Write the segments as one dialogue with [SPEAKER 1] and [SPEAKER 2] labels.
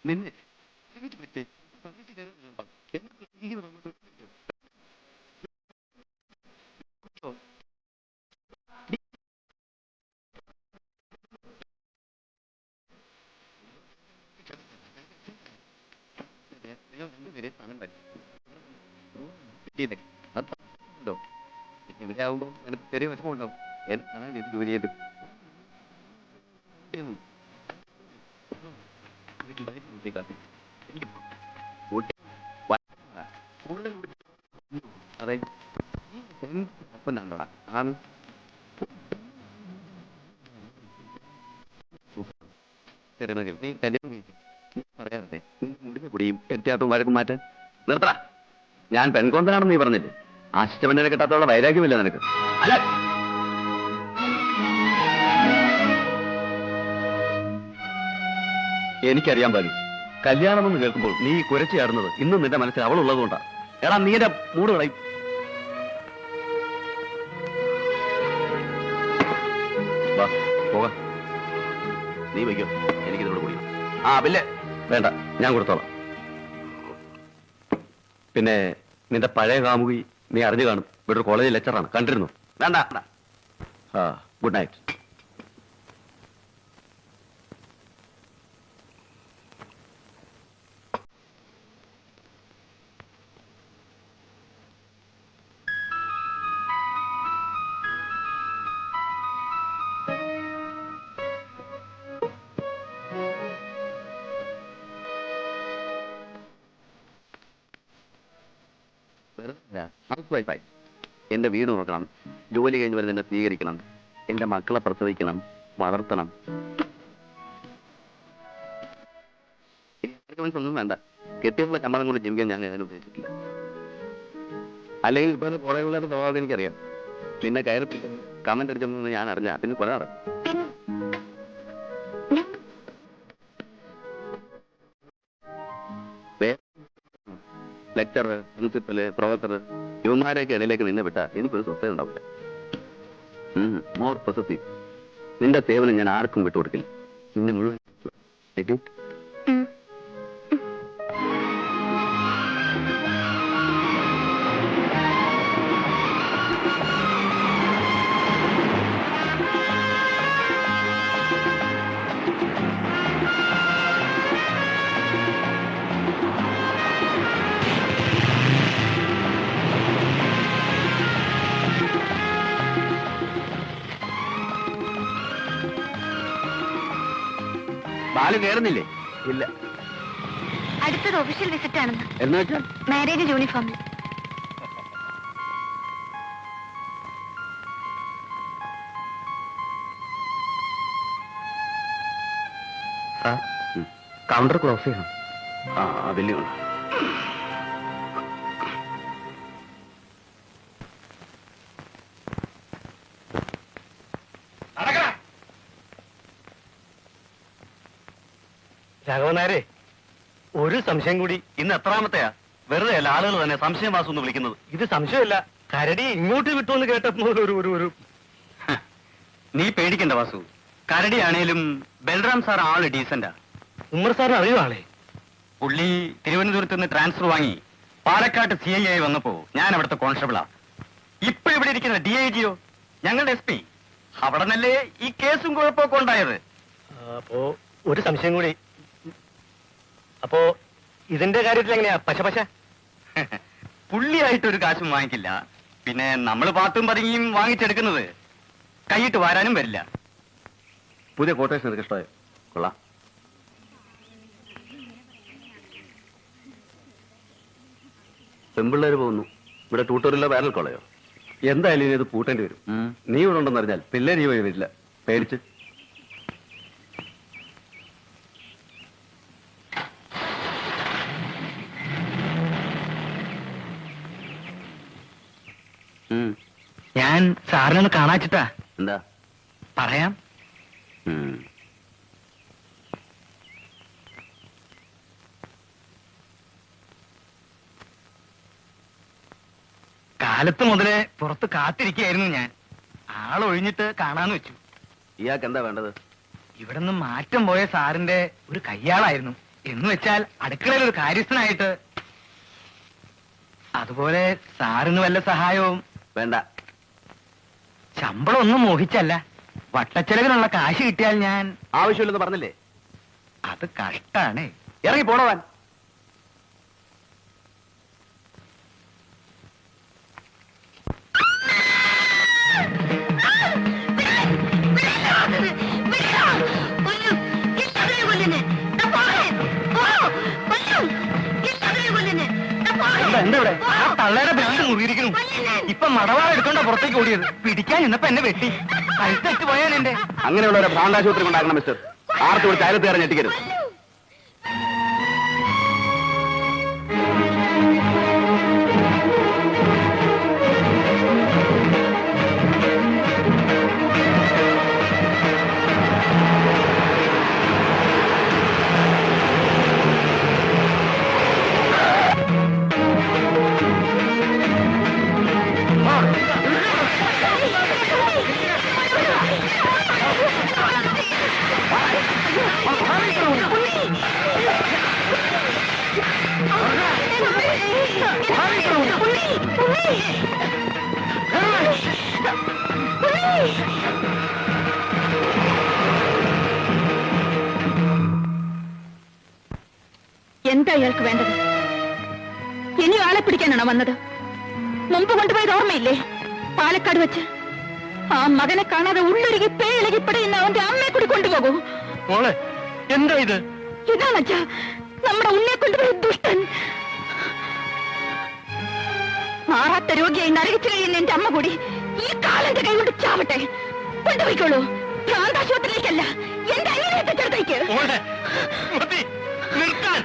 [SPEAKER 1] നിന്നെ ഇവിടെ ആവുമ്പോ എനിക്ക് ചെറിയ വിഷമമുണ്ടാവും. എന്താണ് ഇത് ജോലി ചെയ്ത് അതെ ഒപ്പണ്ടാ ആണ് നീ കല്യാണം പറയാതെ കുടിയും കെട്ടിയാട്ടും വഴക്കും മാറ്റാൻ നിർത്തറ. ഞാൻ പെൺകൊന്തനാണെന്ന് നീ പറഞ്ഞില്ലേ? ആശിച്ചവനെ കിട്ടാത്തോളം വൈരാഗ്യമില്ല നിനക്ക്. അല്ല എനിക്കറിയാൻ പാടില്ല. കല്യാണമെന്ന് കേൾക്കുമ്പോൾ നീ കുരച്ചു ചാടുന്നത് ഇന്നും നിന്റെ മനസ്സിൽ അവളുള്ളതുകൊണ്ടാണ്. എടാ നീന്റെ മൂട് കളയും. വാ പോകാം. നീ വയ്ക്കോ, എനിക്കിതിനോട് കൂടി. ആ ബില്ല് വേണ്ട, ഞാൻ കൊടുത്തോളാം. പിന്നെ നിന്റെ പഴയ കാമുകി നീ അറിഞ്ഞു കാണും. ഇവിടെ ഒരു കോളേജിൽ ലെക്ചറാണ്, കണ്ടിരുന്നു. വേണ്ട. ആ ഗുഡ് നൈറ്റ്. എന്റെ വീട് നോക്കണം, ജോലി കഴിഞ്ഞ് വരുന്ന എന്നെ സ്വീകരിക്കണം, എന്റെ മക്കളെ പ്രസവിക്കണം, വളർത്തണം. ഒന്നും വേണ്ട. കെട്ടിയപ്പോൾ ശമ്പളം കൊണ്ട് ജീവിക്കാൻ ഞാൻ അതിന് ഉദ്ദേശിച്ചിട്ടില്ല. അല്ലെങ്കിൽ ഇപ്പൊ കുറെ പിള്ളേരുടെ സ്വഭാവം എനിക്കറിയാം. പിന്നെ കയറി കമന്റ് അടിച്ചൊന്നും ഞാൻ അറിഞ്ഞ പിന്നെ കുറെ അറിയാം. ലെക്ചർ, പ്രിൻസിപ്പല്, പ്രൊഫസർ ഇവന്മാരെയൊക്കെ ഇടയിലേക്ക് നിന്നെ വിട്ടാ എനിക്കൊരു സ്വസ്ഥത ഉണ്ടാവില്ല. More possessive. നിന്റെ സേവനം ഞാൻ ആർക്കും വിട്ടുകൊടുക്കില്ല. നിന്നെ മുഴുവൻ ബാല് കയറുന്നില്ലേ? ഇല്ല.
[SPEAKER 2] അടുത്തത് ഒഫീഷ്യൽ വിസിറ്റ് ആണെന്ന്.
[SPEAKER 1] എന്ന് വെച്ചാൽ
[SPEAKER 2] മാരേജ് യൂണിഫോമിൽ.
[SPEAKER 1] കൗണ്ടർ ക്ലോസ് ചെയ്യണം. ആ വലിയ
[SPEAKER 3] രാഘവനാരെ, ഒരു സംശയം കൂടി.
[SPEAKER 1] ഇന്ന് എത്രാമത്തെയാ? വെറുതെ അല്ല ആളുകൾ തന്നെ സംശയം വാസു എന്ന് വിളിക്കുന്നത്.
[SPEAKER 3] ഇത് സംശയമല്ല, കരടി ഇങ്ങോട്ട് വിട്ടുവെന്ന് കേട്ടപ്പോൾ ഒരു
[SPEAKER 1] നീ പേടിക്കണ്ട വാസു. കരടിയാണേലും ബൽറാം സാർ ആള് ഡീസന്റാ.
[SPEAKER 3] ഉമ്മർ സാറിന് അറിയോ ആളെ?
[SPEAKER 1] പുള്ളി തിരുവനന്തപുരത്ത് നിന്ന് ട്രാൻസ്ഫർ വാങ്ങി പാലക്കാട്ട് CI ആയി വന്നപ്പോ ഞാൻ അവിടുത്തെ കോൺസ്റ്റബിളാ. ഇപ്പൊ ഇവിടെ ഇരിക്കുന്ന DIGയോ ഞങ്ങളുടെ SP. അവിടെ നല്ലേ ഈ കേസും കുഴപ്പമൊക്കെ ഉണ്ടായത്.
[SPEAKER 3] അപ്പോ ഒരു സംശയം കൂടി. അപ്പോ ഇതിന്റെ കാര്യത്തിൽ എങ്ങനെയാ? പശ
[SPEAKER 1] പുള്ളിയായിട്ടൊരു കാശും വാങ്ങിക്കില്ല. പിന്നെ നമ്മൾ പാത്തും പതുങ്ങിയും വാങ്ങിച്ചെടുക്കുന്നത് കൈയിട്ട് വാരാനും വരില്ല. പുതിയ കോട്ടേഷൻ നിനക്ക് ഇഷ്ടമായോ? കൊള്ളാം. പെമ്പിള്ളേര് പോകുന്നു. ഇവിടെ ട്യൂട്ടോറിയലോ പാരൽ കൊള്ളയോ? എന്തായാലും ഇനി ഇത് പൂട്ടേണ്ടി വരും. നീ ഇവിടെ ഉണ്ടെന്ന് അറിഞ്ഞാൽ പിള്ളേർ ഈ വഴി വരില്ല, പേടിച്ച്.
[SPEAKER 3] ഞാൻ സാറിനൊന്ന് കാണാച്ചിട്ടാ.
[SPEAKER 1] എന്താ
[SPEAKER 3] പറയാം. കാലത്ത് മുതലേ പുറത്ത് കാത്തിരിക്കുകയായിരുന്നു ഞാൻ. ആളൊഴിഞ്ഞിട്ട് കാണാന്ന് വെച്ചു.
[SPEAKER 1] ഇയാൾക്ക് എന്താ വേണ്ടത്?
[SPEAKER 3] ഇവിടെ നിന്ന് മാറ്റം പോയ സാറിന്റെ ഒരു കയ്യാളായിരുന്നു.
[SPEAKER 1] എന്ന് വെച്ചാൽ അടുക്കളയിൽ ഒരു കാര്യസ്ഥനായിട്ട്. അതുപോലെ സാറിന് വല്ല സഹായവും
[SPEAKER 4] വേണ്ട.
[SPEAKER 1] ശമ്പളം ഒന്നും മോഹിച്ചല്ല, വട്ടച്ചെലവിനുള്ള കാശ് കിട്ടിയാൽ ഞാൻ.
[SPEAKER 4] ആവശ്യമില്ലെന്ന് പറഞ്ഞില്ലേ?
[SPEAKER 1] അത് കഷ്ടാണ്.
[SPEAKER 4] ഇറങ്ങി പോണവാൻ.
[SPEAKER 1] എന്താ ഇവിടെ? ആ തള്ളയുടെ ബെൽറ്റ് മുറിയിരിക്കുന്നു. ഇപ്പൊ മടവാള എടുത്തോണ്ടാ പുറത്തേക്ക് ഓടിയത്. പിടിക്കാൻ നിന്നപ്പോ എന്നെ വെട്ടി. കഴുത്തെറ്റ് പോയാൻ എന്റെ.
[SPEAKER 4] അങ്ങനെയുള്ളവരെ ഭ്രാന്താശുപത്രി കൊണ്ടാക്കണം മിസ്റ്റർ. ആർത്ത് വിളിച്ച് അയലത്ത് കയറി ഞെട്ടിക്കരുത്.
[SPEAKER 2] എന്താ ഇയാൾക്ക് വേണ്ടത്? ഇനി ആളെ പിടിക്കാനാണോ വന്നത്? മുമ്പ് കൊണ്ടുപോയത് ഓർമ്മയില്ലേ? പാലക്കാട് വെച്ച് ആ മകനെ കാണാതെ ഉള്ളൊരുകി പേയിളകി പടയുന്ന അവന്റെ അമ്മയെ കൂടി കൊണ്ടുപോകൂ.
[SPEAKER 1] മോളെ, എന്താ ഇത്?
[SPEAKER 2] ഇതാണച്ചാ നമ്മുടെ ഉണ്ണിയെ കൊണ്ടുപോയ ദുഷ്ടൻ. മാറാത്ത രോഗിയായി നരകിച്ചു കഴിയുന്ന എന്റെ അമ്മ കൂടി ഈ കാലന്റെ കൈ കൊണ്ട് ചാവട്ടെ. കൊണ്ടുപോയിക്കോളൂ. ഭ്രാന്താശുപത്രിയിലേക്കല്ല, എന്റെ അനിയനെ ചേർത്തേക്ക്.
[SPEAKER 1] മോളെ, മതി, നിർത്താൻ.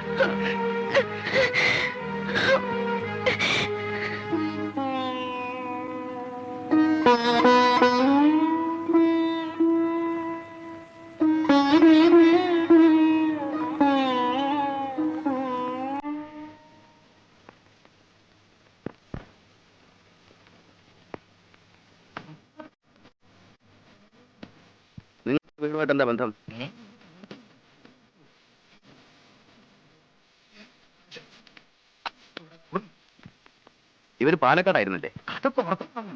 [SPEAKER 4] നിങ്ങൾ വീടുമായിട്ട് എന്താ ബന്ധം? ഇവര് പാലക്കാടായിരുന്നില്ലേ?
[SPEAKER 1] അതൊക്കെ ഉറക്കം.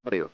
[SPEAKER 4] പറയോ?